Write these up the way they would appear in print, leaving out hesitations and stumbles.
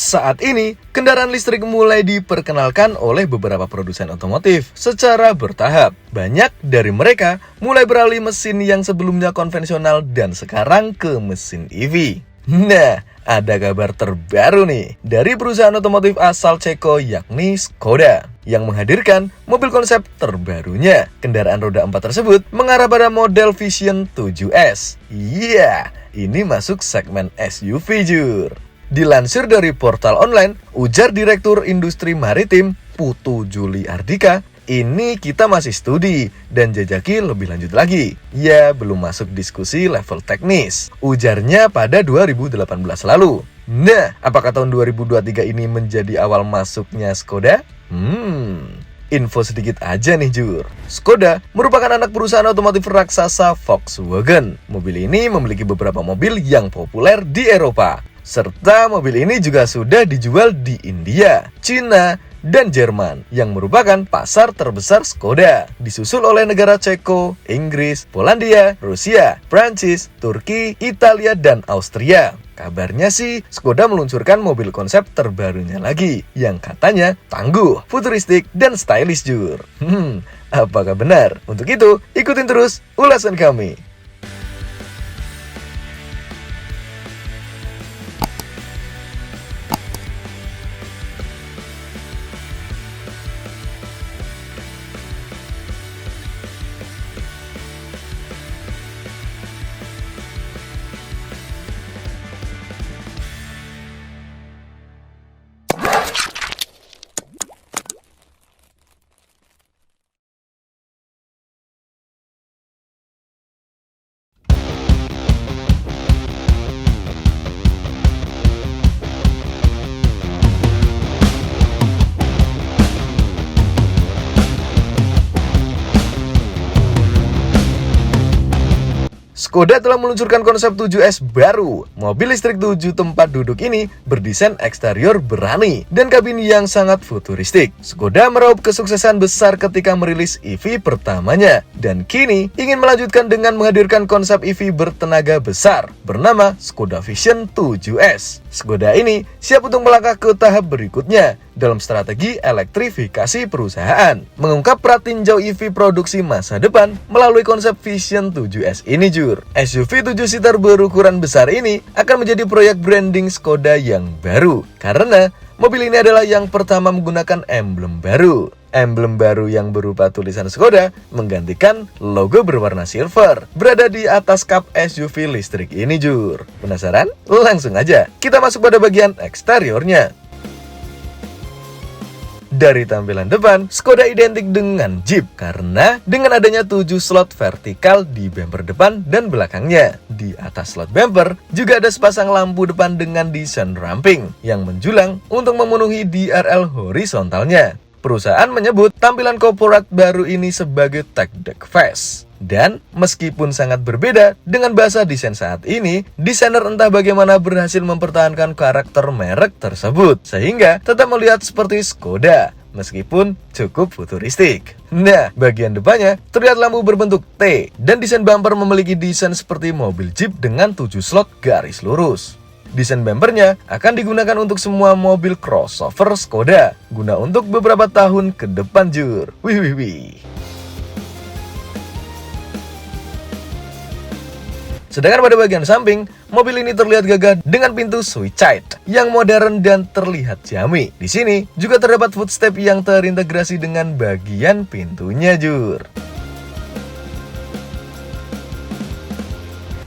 Saat ini, kendaraan listrik mulai diperkenalkan oleh beberapa produsen otomotif secara bertahap. Banyak dari mereka mulai beralih mesin yang sebelumnya konvensional dan sekarang ke mesin EV. Nah, ada kabar terbaru nih dari perusahaan otomotif asal Ceko yakni Škoda yang menghadirkan mobil konsep terbarunya. Kendaraan roda 4 tersebut mengarah pada model Vision 7S. Iya, ini masuk segmen SUV jur. Dilansir dari portal online, ujar Direktur Industri Maritim Putu Juli Ardika, ini kita masih studi dan jajaki lebih lanjut lagi. Ya, belum masuk diskusi level teknis, ujarnya pada 2018 lalu. Nah, apakah tahun 2023 ini menjadi awal masuknya Škoda? Info sedikit aja nih jur. Škoda merupakan anak perusahaan otomotif raksasa Volkswagen. Mobil ini memiliki beberapa mobil yang populer di Eropa. Serta mobil ini juga sudah dijual di India, Cina, dan Jerman yang merupakan pasar terbesar Škoda. Disusul oleh negara Ceko, Inggris, Polandia, Rusia, Prancis, Turki, Italia, dan Austria. Kabarnya sih, Škoda meluncurkan mobil konsep terbarunya lagi yang katanya tangguh, futuristik, dan stylish jur. Apakah benar? Untuk itu, ikutin terus ulasan kami. Škoda telah meluncurkan konsep 7S baru. Mobil listrik 7 tempat duduk ini berdesain eksterior berani dan kabin yang sangat futuristik. Škoda meraup kesuksesan besar ketika merilis EV pertamanya dan kini ingin melanjutkan dengan menghadirkan konsep EV bertenaga besar bernama Škoda Vision 7S. Škoda ini siap untuk melangkah ke tahap berikutnya dalam strategi elektrifikasi perusahaan, mengungkap pratinjau EV produksi masa depan melalui konsep Vision 7S ini jur. SUV 7-seater berukuran besar ini akan menjadi proyek branding Škoda yang baru karena mobil ini adalah yang pertama menggunakan emblem baru. Emblem baru yang berupa tulisan Škoda menggantikan logo berwarna silver berada di atas kap SUV listrik ini jur. Penasaran? Langsung aja kita masuk pada bagian eksteriornya. Dari tampilan depan, Škoda identik dengan Jeep karena dengan adanya 7 slot vertikal di bumper depan dan belakangnya. Di atas slot bumper juga ada sepasang lampu depan dengan desain ramping yang menjulang untuk memenuhi DRL horizontalnya. Perusahaan menyebut tampilan corporate baru ini sebagai tech deck face. Dan meskipun sangat berbeda dengan bahasa desain saat ini, desainer entah bagaimana berhasil mempertahankan karakter merek tersebut sehingga tetap melihat seperti Škoda meskipun cukup futuristik. Nah, bagian depannya terlihat lampu berbentuk T dan desain bumper memiliki desain seperti mobil Jeep dengan 7 slot garis lurus. Desain bumpernya akan digunakan untuk semua mobil crossover Škoda guna untuk beberapa tahun ke depan jur. Wih. Sedangkan pada bagian samping, mobil ini terlihat gagah dengan pintu switch-side yang modern dan terlihat jammy. Di sini juga terdapat footstep yang terintegrasi dengan bagian pintunya jur.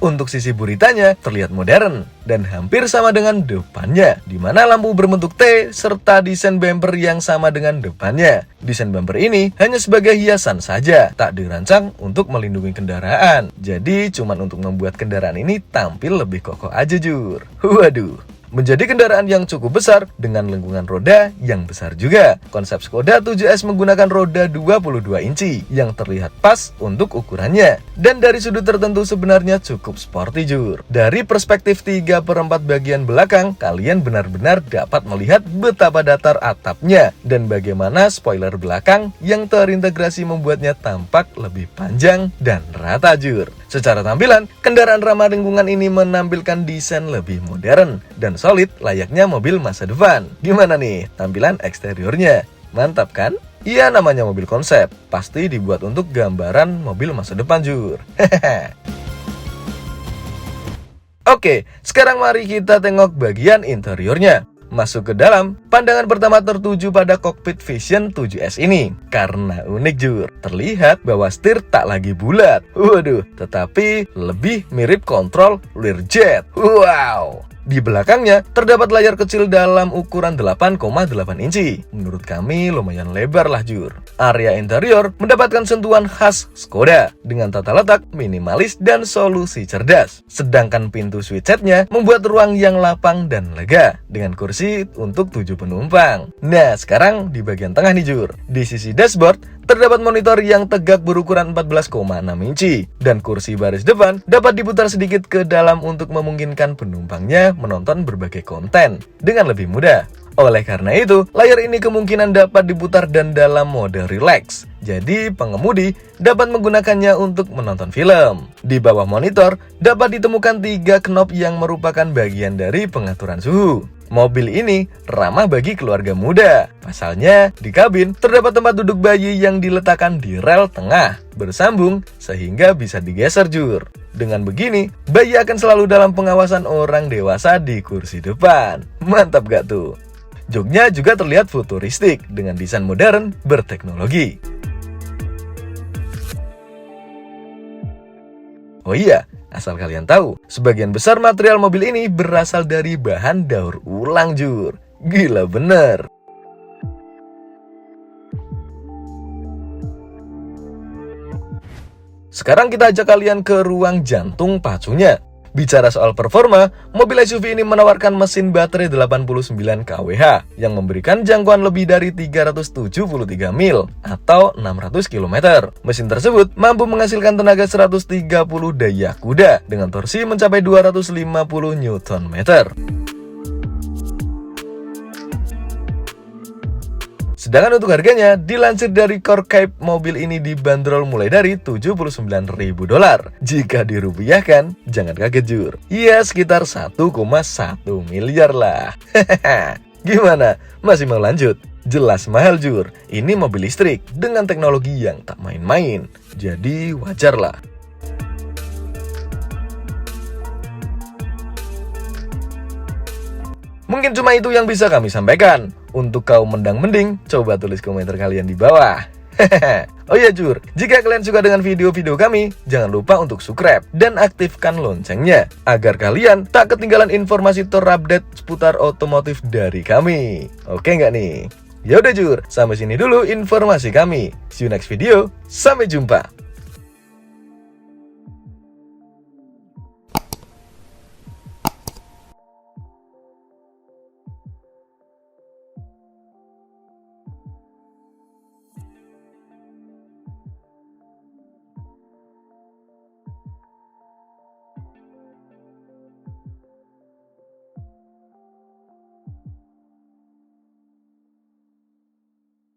Untuk sisi buritanya terlihat modern dan hampir sama dengan depannya, di mana lampu berbentuk T serta desain bumper yang sama dengan depannya. Desain bumper ini hanya sebagai hiasan saja, tak dirancang untuk melindungi kendaraan. Jadi cuman untuk membuat kendaraan ini tampil lebih kokoh aja jur. Waduh. Menjadi kendaraan yang cukup besar dengan lengkungan roda yang besar juga. Konsep Škoda 7S menggunakan roda 22 inci yang terlihat pas untuk ukurannya. Dan dari sudut tertentu sebenarnya cukup sporty jur. Dari perspektif 3/4 bagian belakang, kalian benar-benar dapat melihat betapa datar atapnya dan bagaimana spoiler belakang yang terintegrasi membuatnya tampak lebih panjang dan rata jur. Secara tampilan, kendaraan ramah lingkungan ini menampilkan desain lebih modern dan solid layaknya mobil masa depan. Gimana nih tampilan eksteriornya? Mantap kan? Iya, namanya mobil konsep, pasti dibuat untuk gambaran mobil masa depan, Jur. Oke, sekarang mari kita tengok bagian interiornya. Masuk ke dalam, pandangan pertama tertuju pada Cockpit Vision 7S ini. Karena unik, Jur, terlihat bahwa setir tak lagi bulat. Waduh, tetapi lebih mirip kontrol Learjet. Wow! Di belakangnya, terdapat layar kecil dalam ukuran 8,8 inci. Menurut kami lumayan lebar lah, Jur. Area interior mendapatkan sentuhan khas Skoda dengan tata letak minimalis dan solusi cerdas. Sedangkan pintu switch-setnya membuat ruang yang lapang dan lega dengan kursi untuk 7 penumpang. Nah, sekarang di bagian tengah nih, Jur. Di sisi dashboard terdapat monitor yang tegak berukuran 14,6 inci dan kursi baris depan dapat diputar sedikit ke dalam untuk memungkinkan penumpangnya menonton berbagai konten dengan lebih mudah. Oleh karena itu, layar ini kemungkinan dapat diputar dan dalam mode relax. Jadi, pengemudi dapat menggunakannya untuk menonton film. Di bawah monitor dapat ditemukan 3 knob yang merupakan bagian dari pengaturan suhu. Mobil ini ramah bagi keluarga muda. Pasalnya, di kabin terdapat tempat duduk bayi yang diletakkan di rel tengah, bersambung sehingga bisa digeser, Jur. Dengan begini, bayi akan selalu dalam pengawasan orang dewasa di kursi depan. Mantap gak tuh? Joknya juga terlihat futuristik dengan desain modern berteknologi. Oh iya, asal kalian tahu, sebagian besar material mobil ini berasal dari bahan daur ulang, Jur. Gila bener. Sekarang kita ajak kalian ke ruang jantung pacunya. Bicara soal performa, mobil SUV ini menawarkan mesin baterai 89 kWh yang memberikan jangkauan lebih dari 373 mil atau 600 km. Mesin tersebut mampu menghasilkan tenaga 130 daya kuda dengan torsi mencapai 250 Nm. Sedangkan untuk harganya, dilansir dari Core Cape, mobil ini dibanderol mulai dari $79.000. Jika dirupiahkan, jangan kaget, Jur. Ya, sekitar 1,1 miliar lah. Gimana? Masih mau lanjut? Jelas mahal, Jur. Ini mobil listrik dengan teknologi yang tak main-main. Jadi wajar lah. Mungkin cuma itu yang bisa kami sampaikan. Untuk kaum mendang-mending, coba tulis komentar kalian di bawah. Oh iya, Jur, jika kalian suka dengan video-video kami, jangan lupa untuk subscribe dan aktifkan loncengnya agar kalian tak ketinggalan informasi terupdate seputar otomotif dari kami. Oke nggak nih? Yaudah, Jur, sampai sini dulu informasi kami. See you next video, sampai jumpa.